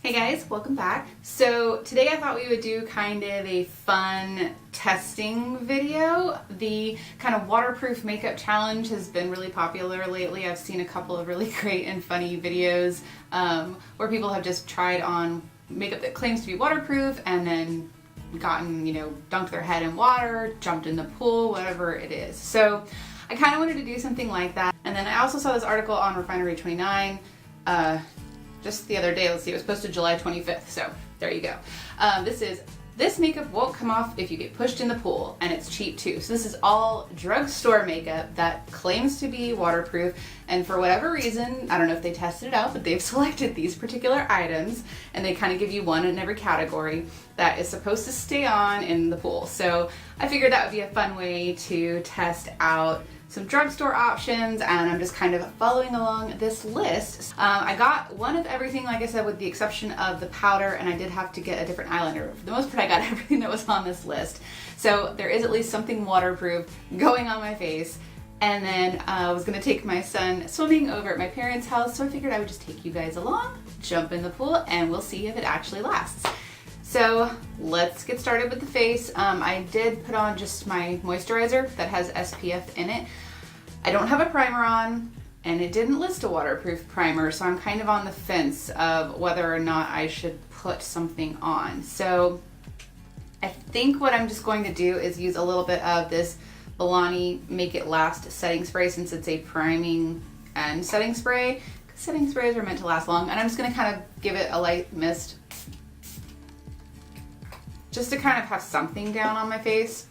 Hey guys, welcome back. So today I thought we would do kind of a fun testing video. The kind of waterproof makeup challenge has been really popular lately. I've seen a couple of really great and funny videos where people have just tried on makeup that claims to be waterproof and then gotten, dunked their head in water, jumped in the pool, whatever it is. So I kind of wanted to do something like that. And then I also saw this article on Refinery 29 just the other day. Let's see, it was posted July 25th, so there you go. This makeup won't come off if you get pushed in the pool, and it's cheap too. So this is all drugstore makeup that claims to be waterproof, and for whatever reason, I don't know if they tested it out, but they've selected these particular items, and they kind of give you one in every category that is supposed to stay on in the pool. So I figured that would be a fun way to test out some drugstore options, and I'm just kind of following along this list. I got one of everything, like I said, with the exception of the powder, and I did have to get a different eyeliner. For the most part, I got everything that was on this list. So there is at least something waterproof going on my face. And then I was gonna take my son swimming over at my parents' house, so I figured I would just take you guys along, jump in the pool, and we'll see if it actually lasts. So let's get started with the face. I did put on just my moisturizer that has SPF in it. I don't have a primer on, and it didn't list a waterproof primer, so I'm kind of on the fence of whether or not I should put something on. So I think what I'm just going to do is use a little bit of this Milani Make It Last setting spray, since it's a priming and setting spray. Setting sprays are meant to last long, and I'm just gonna kind of give it a light mist just to kind of have something down on my face.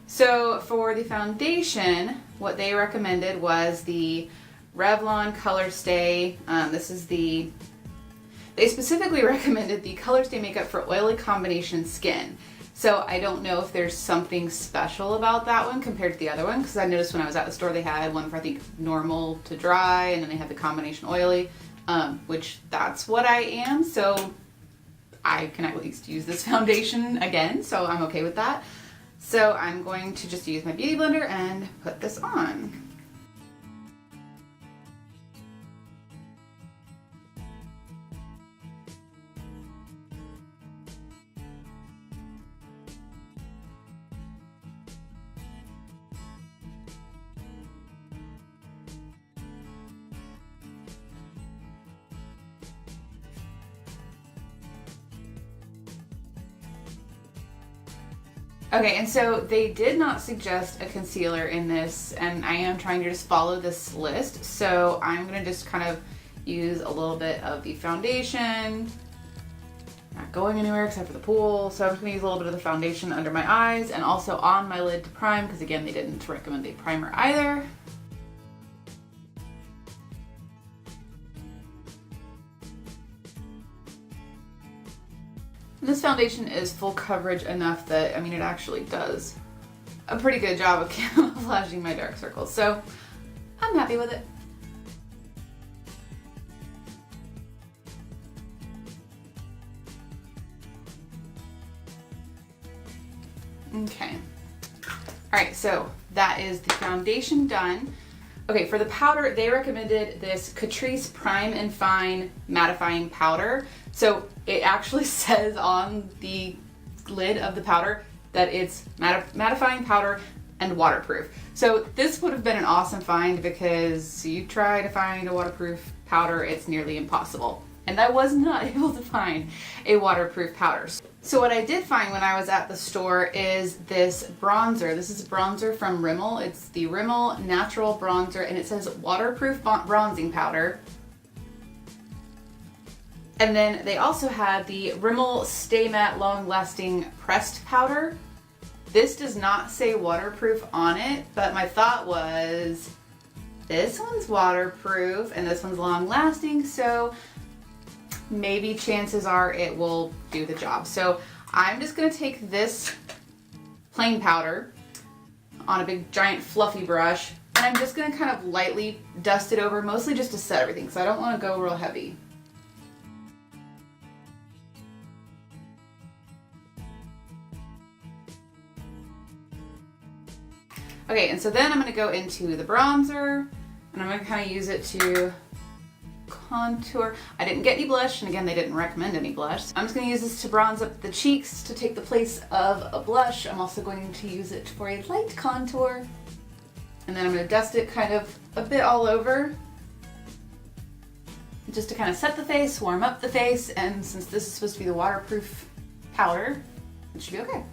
So for the foundation, what they recommended was the Revlon Color Stay. They specifically recommended the Color Stay makeup for oily combination skin. So I don't know if there's something special about that one compared to the other one, because I noticed when I was at the store they had one for, I think, normal to dry, and then they had the combination oily, which that's what I am. So I can at least use this foundation again, so I'm okay with that. So I'm going to just use my beauty blender and put this on. Okay, and so they did not suggest a concealer in this, and I am trying to just follow this list. So I'm gonna just kind of use a little bit of the foundation, not going anywhere except for the pool. So I'm just gonna use a little bit of the foundation under my eyes and also on my lid to prime, because again, they didn't recommend a primer either. This foundation is full coverage enough that, it actually does a pretty good job of camouflaging my dark circles. So I'm happy with it. Okay. All right, so that is the foundation done. Okay, for the powder, they recommended this Catrice Prime and Fine Mattifying Powder. So it actually says on the lid of the powder that it's mattifying powder and waterproof. So this would have been an awesome find, because you try to find a waterproof powder, it's nearly impossible. And I was not able to find a waterproof powder. So what I did find when I was at the store is this bronzer. This is a bronzer from Rimmel. It's the Rimmel Natural Bronzer, and it says waterproof bronzing powder. And then they also had the Rimmel Stay Matte Long Lasting Pressed Powder. This does not say waterproof on it, but my thought was, this one's waterproof and this one's long lasting, so maybe chances are it will do the job. So I'm just gonna take this plain powder on a big giant fluffy brush, and I'm just gonna kind of lightly dust it over, mostly just to set everything, so I don't wanna go real heavy. Okay, and so then I'm gonna go into the bronzer, and I'm gonna kind of use it to contour. I didn't get any blush, and again, they didn't recommend any blush. I'm just gonna use this to bronze up the cheeks to take the place of a blush. I'm also going to use it for a light contour. And then I'm gonna dust it kind of a bit all over, just to kind of set the face, warm up the face, and since this is supposed to be the waterproof powder, it should be okay.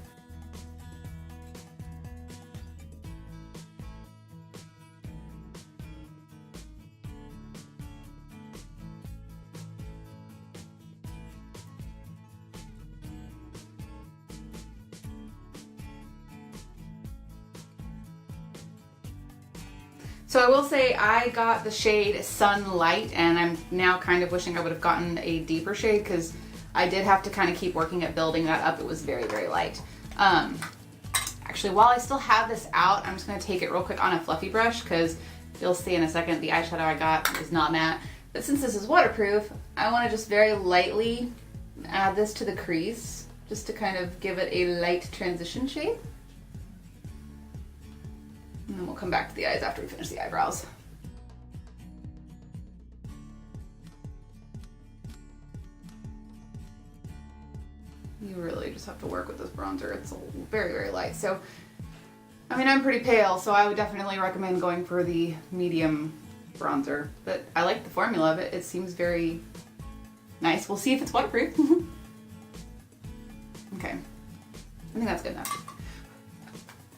So I will say I got the shade Sunlight, and I'm now kind of wishing I would have gotten a deeper shade because I did have to kind of keep working at building that up. It was very, very light. Actually, while I still have this out, I'm just going to take it real quick on a fluffy brush because you'll see in a second the eyeshadow I got is not matte. But since this is waterproof, I want to just very lightly add this to the crease just to kind of give it a light transition shade. And then we'll come back to the eyes after we finish the eyebrows. You really just have to work with this bronzer. It's very, very light. So, I mean, I'm pretty pale, so I would definitely recommend going for the medium bronzer. But I like the formula of it. It seems very nice. We'll see if it's waterproof. Okay. I think that's good enough.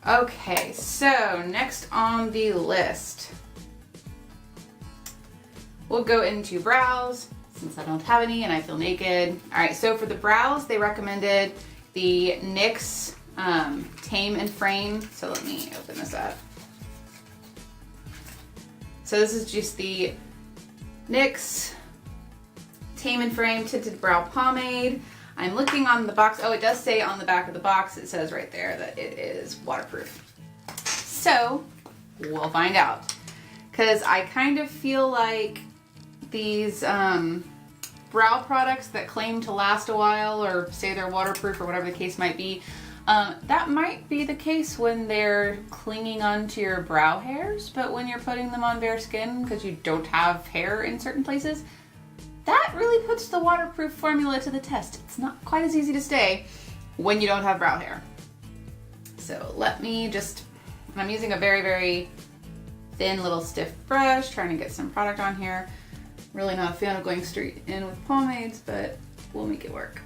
Okay, so next on the list, we'll go into brows since I don't have any and I feel naked. All right, so for the brows, they recommended the NYX Tame and Frame. So let me open this up. So this is just the NYX Tame and Frame Tinted Brow Pomade. I'm looking on the box. Oh, it does say on the back of the box, it says right there that it is waterproof. So we'll find out. Because I kind of feel like these brow products that claim to last a while or say they're waterproof or whatever the case might be, that might be the case when they're clinging onto your brow hairs, but when you're putting them on bare skin because you don't have hair in certain places, that really puts the waterproof formula to the test. It's not quite as easy to stay when you don't have brow hair. So let me just, I'm using a very, very thin little stiff brush, trying to get some product on here. Really not a fan of going straight in with pomades, but we'll make it work.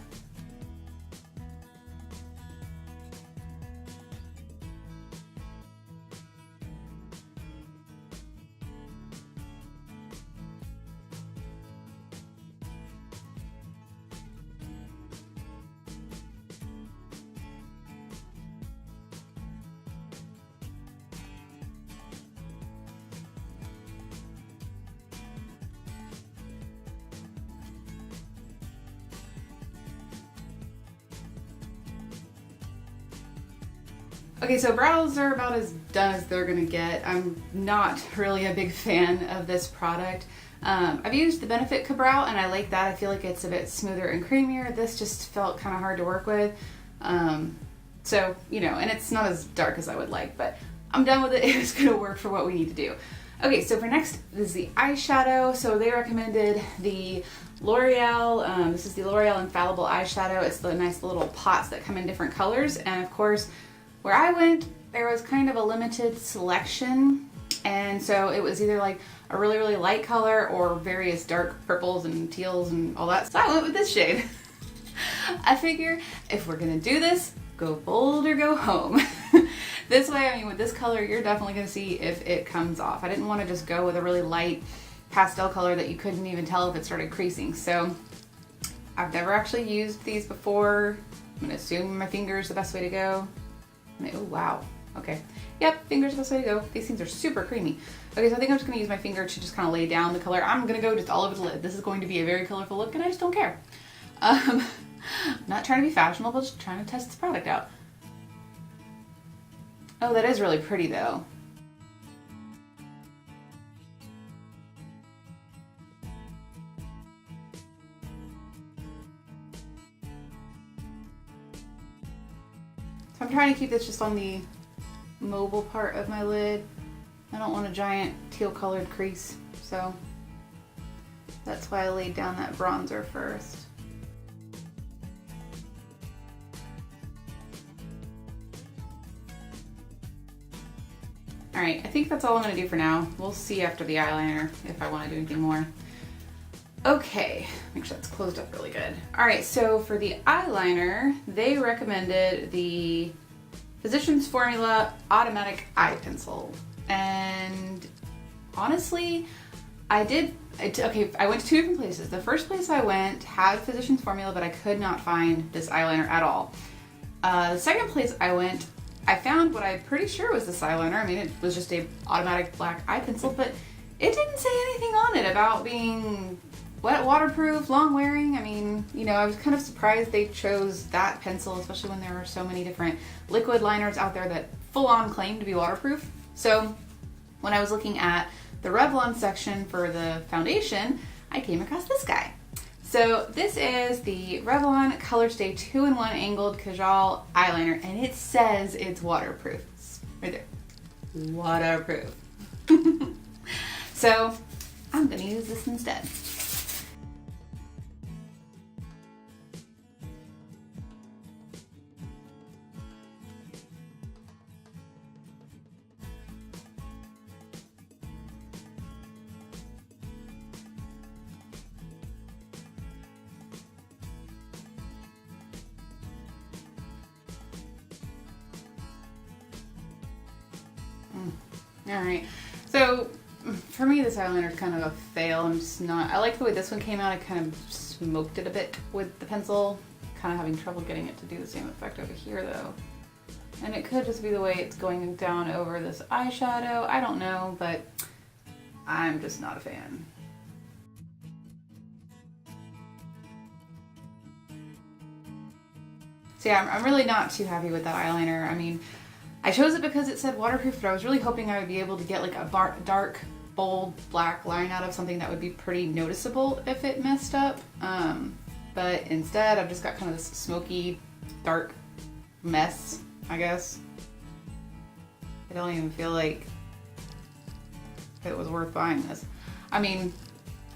Okay, so brows are about as done as they're gonna get. I'm not really a big fan of this product. I've used the Benefit Ka-Brow and I like that. I feel like it's a bit smoother and creamier. This just felt kind of hard to work with. So, you know, and it's not as dark as I would like, but I'm done with it. It's gonna work for what we need to do. Okay, so for next is the eyeshadow. So they recommended the L'Oreal, this is the L'Oreal Infallible Eyeshadow. It's the nice little pots that come in different colors. And of course, where I went, there was kind of a limited selection, and so it was either like a really, really light color or various dark purples and teals and all that. So I went with this shade. I figure if we're gonna do this, go bold or go home. This way, I mean, with this color, you're definitely gonna see if it comes off. I didn't want to just go with a really light pastel color that you couldn't even tell if it started creasing. So I've never actually used these before. I'm gonna assume my finger is the best way to go. Oh, wow. Okay. Yep, finger's the best way to go. These things are super creamy. Okay, so I think I'm just going to use my finger to just kind of lay down the color. I'm going to go just all over the lid. This is going to be a very colorful look, and I just don't care. Not trying to be fashionable, just trying to test this product out. Oh, that is really pretty, though. So I'm trying to keep this just on the mobile part of my lid. I don't want a giant teal colored crease, so That's why I laid down that bronzer first. All right, I think that's all I'm gonna do for now. We'll see after the eyeliner if I wanna do anything more. Okay, make sure that's closed up really good. All right, so for the eyeliner, they recommended the Physicians Formula Automatic Eye Pencil. And honestly, I went to two different places. The first place I went had Physicians Formula, but I could not find this eyeliner at all. The second place I went, I found what I'm pretty sure was this eyeliner. I mean, it was just a automatic black eye pencil, but it didn't say anything on it about being wet, waterproof, long wearing. I mean, you know, I was kind of surprised they chose that pencil, especially when there are so many different liquid liners out there that full on claim to be waterproof. So when I was looking at the Revlon section for the foundation, I came across this guy. So this is the Revlon Color Stay 2-in-1 Angled Kajal Eyeliner, and it says it's waterproof. It's right there. Waterproof. So I'm gonna use this instead. All right, so for me this eyeliner is kind of a fail. I'm just not, I like the way this one came out. I kind of smoked it a bit with the pencil, kind of having trouble getting it to do the same effect over here though. And it could just be the way it's going down over this eyeshadow. I don't know, but I'm just not a fan. So yeah, I'm really not too happy with that eyeliner. I mean, I chose it because it said waterproof, but I was really hoping I would be able to get like a dark, bold black line out of something that would be pretty noticeable if it messed up. But instead I've just got kind of this smoky, dark mess, I guess. I don't even feel like it was worth buying this. I mean,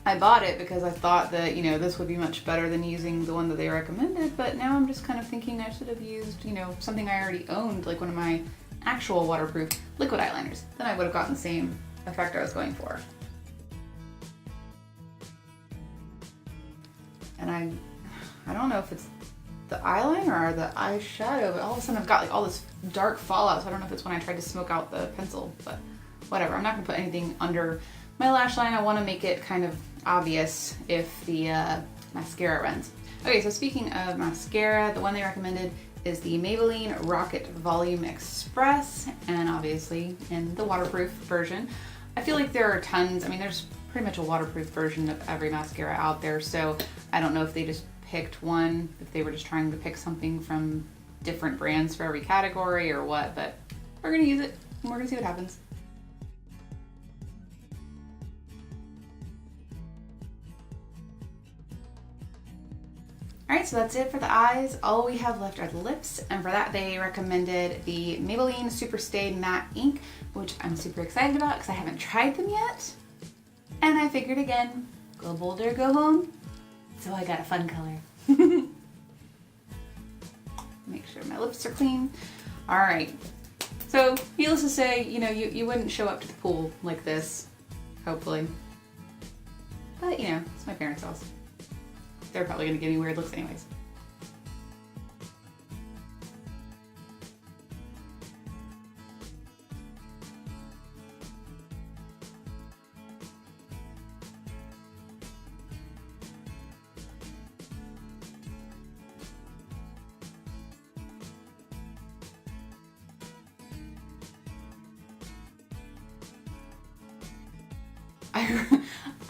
I bought it because I thought that, you know, this would be much better than using the one that they recommended, but now I'm just kind of thinking I should have used, you know, something I already owned, like one of my actual waterproof liquid eyeliners. Then I would have gotten the same effect I was going for. And I don't know if it's the eyeliner or the eyeshadow, but all of a sudden I've got like all this dark fallout, so I don't know if it's when I tried to smoke out the pencil, but whatever. I'm not gonna put anything under my lash line. I want to make it kind of obvious if the mascara runs. Okay, so speaking of mascara, the one they recommended is the Maybelline Rocket Volume Express, and obviously in the waterproof version. I feel like there are tons, I mean there's pretty much a waterproof version of every mascara out there, so I don't know if they just picked one, if they were just trying to pick something from different brands for every category or what, but we're gonna use it and we're gonna see what happens. Alright, so that's it for the eyes. All we have left are the lips, and for that they recommended the Maybelline Super Stay Matte Ink, which I'm super excited about because I haven't tried them yet. And I figured again, go bold or go home, so I got a fun color. Make sure my lips are clean. Alright, so needless to say, you know, you wouldn't show up to the pool like this, hopefully. But, you know, it's my parents' house. They're probably gonna give me weird looks anyways.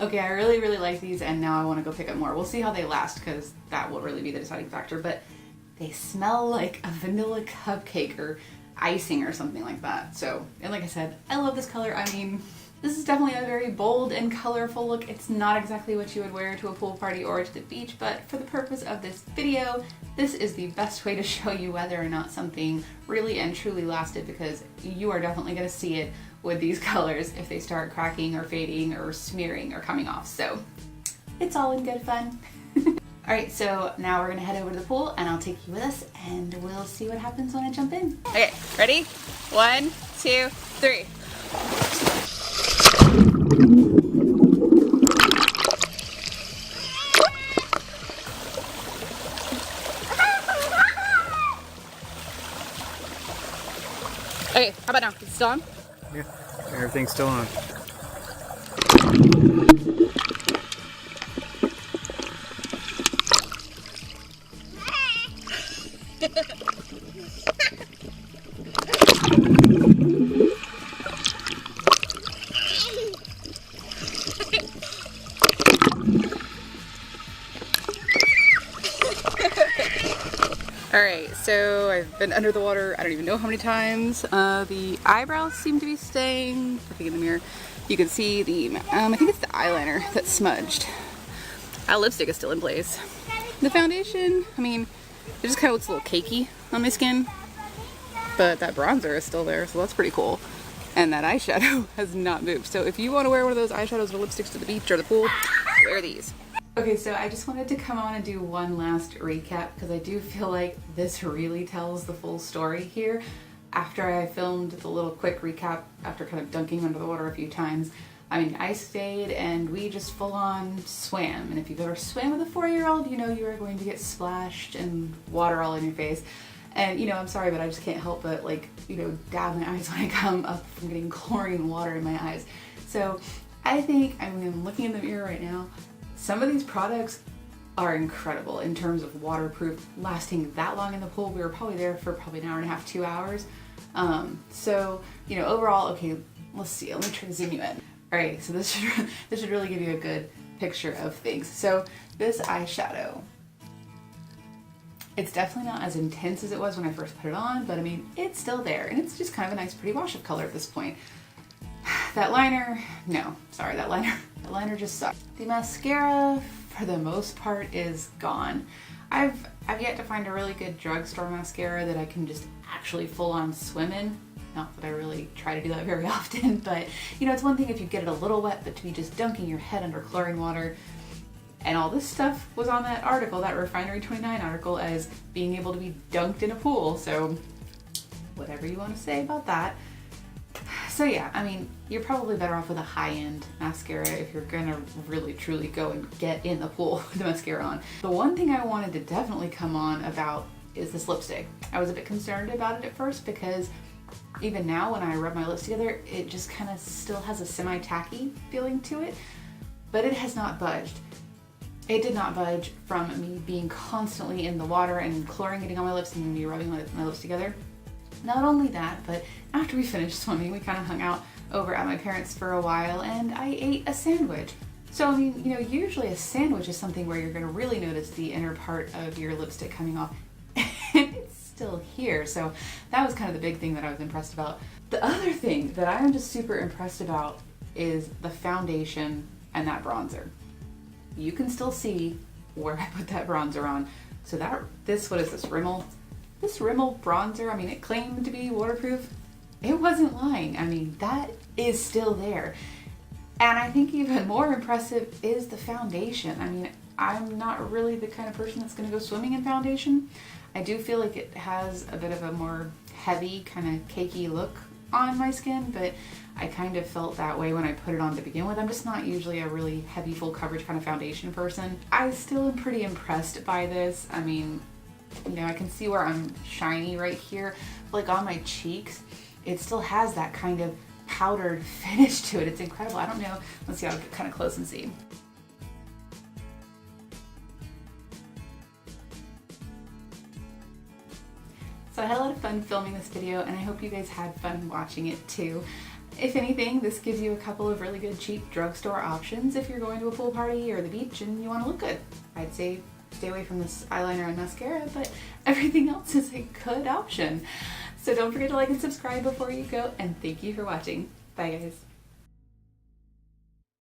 Okay, I really like these, and now I want to go pick up more. We'll see how they last, because that will really be the deciding factor, but they smell like a vanilla cupcake or icing or something like that. So, and like I said, I love this color. I mean, this is definitely a very bold and colorful look. It's not exactly what you would wear to a pool party or to the beach, but for the purpose of this video, this is the best way to show you whether or not something really and truly lasted, because you are definitely going to see it with these colors if they start cracking or fading or smearing or coming off. So it's all in good fun. Alright, so now we're gonna head over to the pool and I'll take you with us and we'll see what happens when I jump in. Okay, ready? 1, 2, 3. Okay, how about now? Is it still on? Yeah, everything's still on. Alright, so I've been under the water, I don't even know how many times. The eyebrows seem to be staying. Looking in the mirror, you can see the, I think it's the eyeliner that's smudged. That lipstick is still in place. The foundation, I mean, it just kind of looks a little cakey on my skin. But that bronzer is still there, so that's pretty cool. And that eyeshadow has not moved. So if you want to wear one of those eyeshadows or lipsticks to the beach or the pool, wear these. Okay, so I just wanted to come on and do one last recap because I do feel like this really tells the full story here. After I filmed the little quick recap, after kind of dunking under the water a few times, I mean, I stayed and we just full on swam. And if you've ever swam with a 4-year-old, you know you are going to get splashed and water all in your face. And, you know, I'm sorry, but I just can't help but, like, you know, dab my eyes when I come up from getting chlorine water in my eyes. So I think, I mean, I'm looking in the mirror right now, some of these products are incredible in terms of waterproof, lasting that long in the pool. We were probably there for probably an hour and a half, 2 hours. So, you know, overall, okay, let's see, let me try to zoom you in. All right, so this should really give you a good picture of things. So this eyeshadow, it's definitely not as intense as it was when I first put it on, but I mean, it's still there and it's just kind of a nice pretty wash of color at this point. That liner, no, sorry, that liner just sucks. The mascara, for the most part, is gone. I've yet to find a really good drugstore mascara that I can just actually full on swim in. Not that I really try to do that very often, but you know, it's one thing if you get it a little wet, but to be just dunking your head under chlorine water. And all this stuff was on that article, that Refinery 29 article, as being able to be dunked in a pool. So whatever you want to say about that. So yeah, I mean, you're probably better off with a high-end mascara if you're gonna really truly go and get in the pool with the mascara on. The one thing I wanted to definitely come on about is this lipstick. I was a bit concerned about it at first because even now when I rub my lips together, it just kind of still has a semi-tacky feeling to it, but it has not budged. It did not budge from me being constantly in the water and chlorine getting on my lips and me rubbing my lips together. Not only that, but after we finished swimming, we kind of hung out over at my parents' for a while and I ate a sandwich. So, I mean, you know, usually a sandwich is something where you're going to really notice the inner part of your lipstick coming off. And it's still here. So that was kind of the big thing that I was impressed about. The other thing that I am just super impressed about is the foundation and that bronzer. You can still see where I put that bronzer on. So what is this, Rimmel? This Rimmel bronzer, I mean, it claimed to be waterproof. It wasn't lying. I mean, that is still there. And I think even more impressive is the foundation. I mean, I'm not really the kind of person that's gonna go swimming in foundation. I do feel like it has a bit of a more heavy, kind of cakey look on my skin, but I kind of felt that way when I put it on to begin with. I'm just not usually a really heavy, full coverage kind of foundation person. I still am pretty impressed by this. I mean, you know, I can see where I'm shiny right here, like on my cheeks. It still has that kind of powdered finish to it. It's incredible. I don't know. Let's see, I'll get kind of close and see. So I had a lot of fun filming this video and I hope you guys had fun watching it too. If anything, this gives you a couple of really good cheap drugstore options if you're going to a pool party or the beach and you want to look good. I'd say stay away from this eyeliner and mascara, but everything else is a good option. So don't forget to like and subscribe before you go, and thank you for watching. Bye guys.